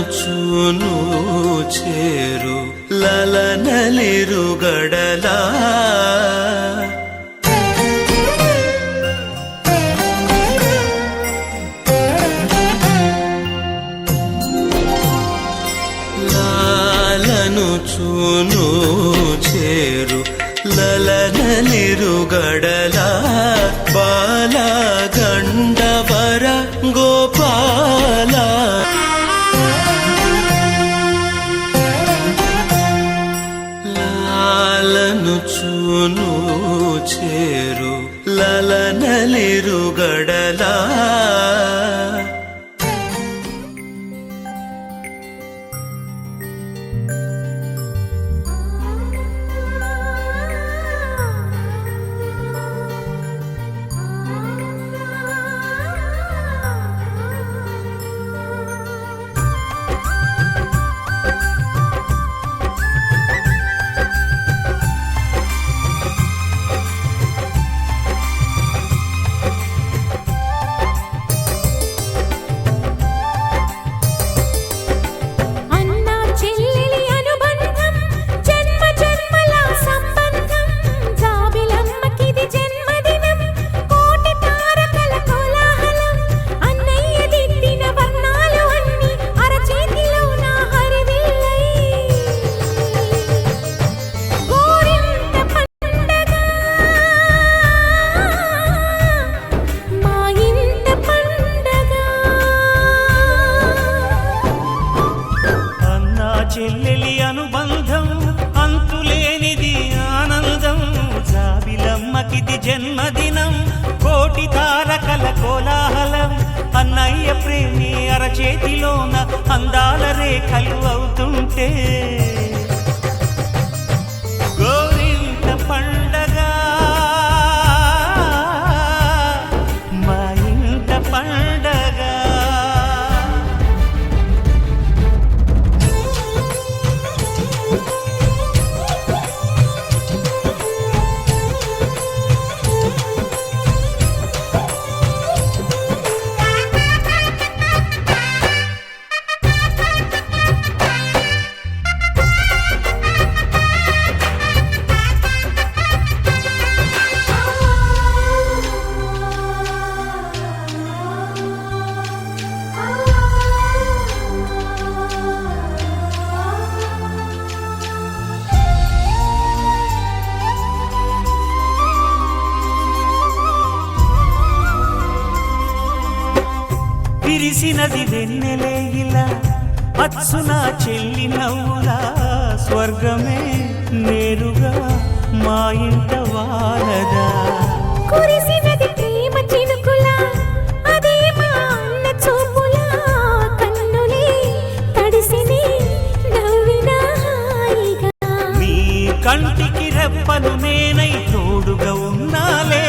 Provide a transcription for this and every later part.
లాలనుచును చేరు లలనలిరుగడలా లాలనుచును చేరు లలనలిరుగడలా బాల గండవర గోపాల లాలనుచును చేరు లలనలిరుగడలా చెల్లెలి అనుబంధం అంతులేనిది ఆనందం జాబిలమ్మకిది జన్మదినం కోటి తారకల కోలాహలం అన్నయ్య ప్రేమి అరచేతిలోన అందాల రేఖలు అవుతుంటే గోరింట పండగ మా ఇంట పండగ విరిసినది వెన్నెలే ఇలా అచ్చున చెల్లి నవ్వులా స్వర్గమే నేరుగా మా ఇంట వారదా కురిసినది ప్రేమ చినుకులా అదే మా అన్న చూపులా కన్నులే తడిసిని నవ్వినా హాయిగా నీ కంటికి రెప్పను నేనై తోడుగా ఉన్నాలే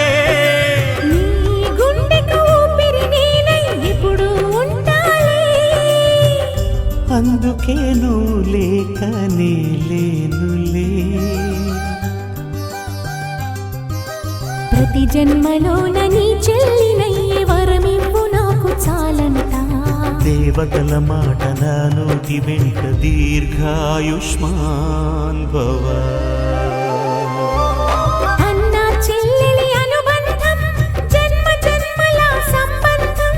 అందుకే నువ్వు లేకనే లేనులే ప్రతి జన్మలోన నీ చెల్లినయ్యే వరమివ్వు నాకు చాలంట దేవతల మాట నా నోటి వెంట దీర్ఘాయుష్మాన్ భవ అన్న చెల్లెలి అనుబంధం జన్మ జన్మల సంబంధం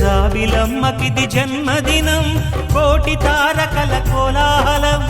జాబిలమ్మకిది జన్మదినం కోటి తారకల కోలాహలం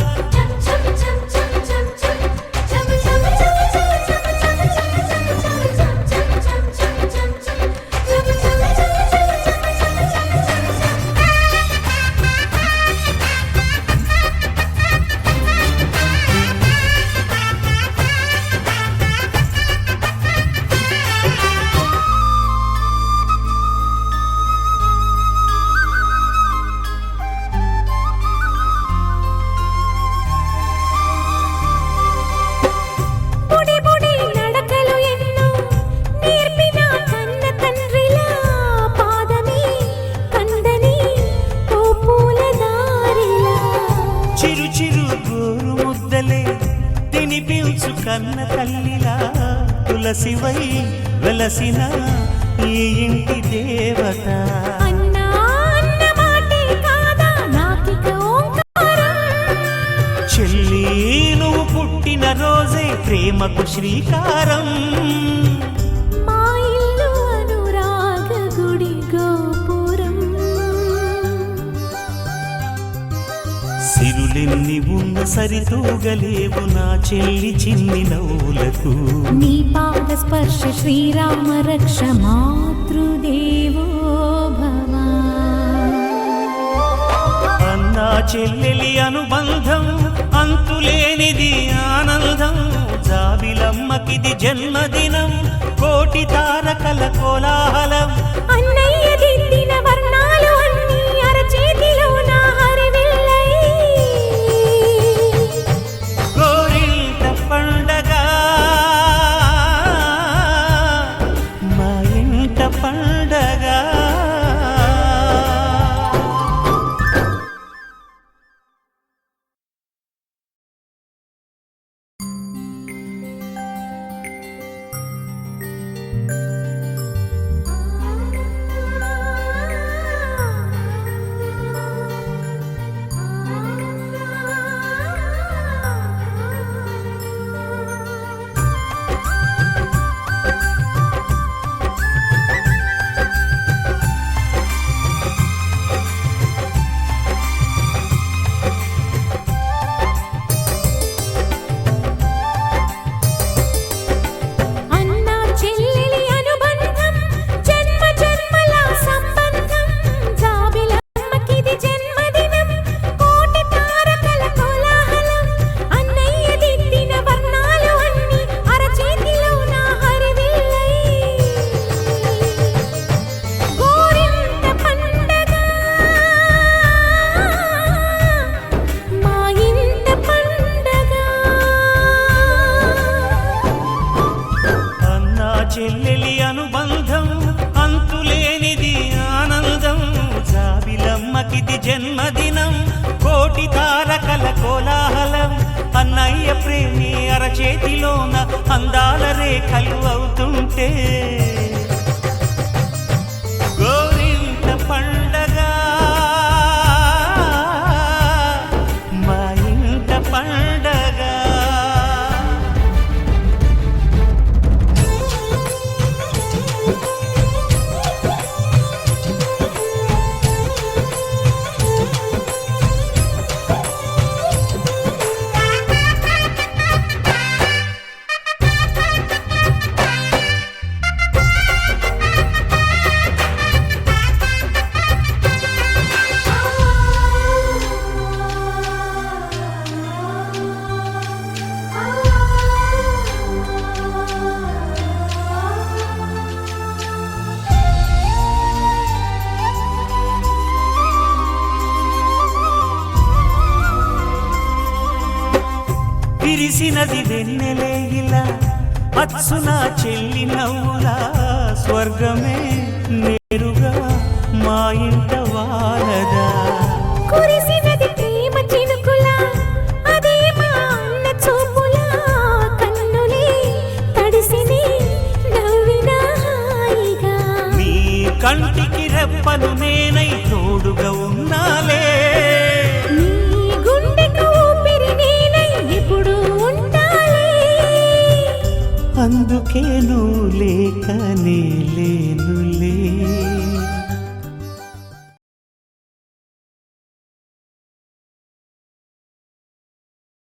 కన్న తల్లిలా తులసివై వెలసిన ఈ ఇంటి దేవత అన్న మాటే కాదా నాకిక రోజే ప్రేమకు శ్రీకారం. మా ఇల్లు అనురాగ గుడి గోపురం. సిరులెన్ని ఉన్న సరితూగలేవు నా చెల్లి చిన్ని నవ్వులకు. నీ పాద స్పర్శ శ్రీరామ రక్ష మాతృదేవో భవ. అన్నా చెల్లెలి అనుబంధం అంతులేనిది ఆనందం. జాబిలమ్మకిది జన్మదినం కోటి తారకల కోలాహలం. అన్నయ్య దిద్దిన వర్ణాలు అన్నీ అరచేతిలో నా హరివిల్లై. గోరింట పండగ మా ఇంట పండగ. చెల్లెలి అనుబంధం అంతులేనిది ఆనందం. జాబిలమ్మకిది జన్మదినం కోటి తారకల కోలాహలం. అన్నయ్య ప్రేమి అరచేతిలోన అందాల రేఖలు అవుతుంటే గోరింట పండగ మా ఇంట పండగ. విరిసినది వెన్నెలే ఇలా అచ్చున చెల్లి నవ్వులా. స్వర్గమే నేరుగా మా ఇంట వాలదా. కురిసినది ప్రేమ చినుకులా అదే మా అన్న చూపులా. కన్నులే తడిసిని నవ్విన హాయిగా. నీ కంటికి రెప్పలు నేనై తోడుగా ఉన్నాలే. నీ గుండెకు ఊపిరి నేనై ఎప్పుడు ఉంటాలే. అందుకే నువ్వు లేకనే లేను.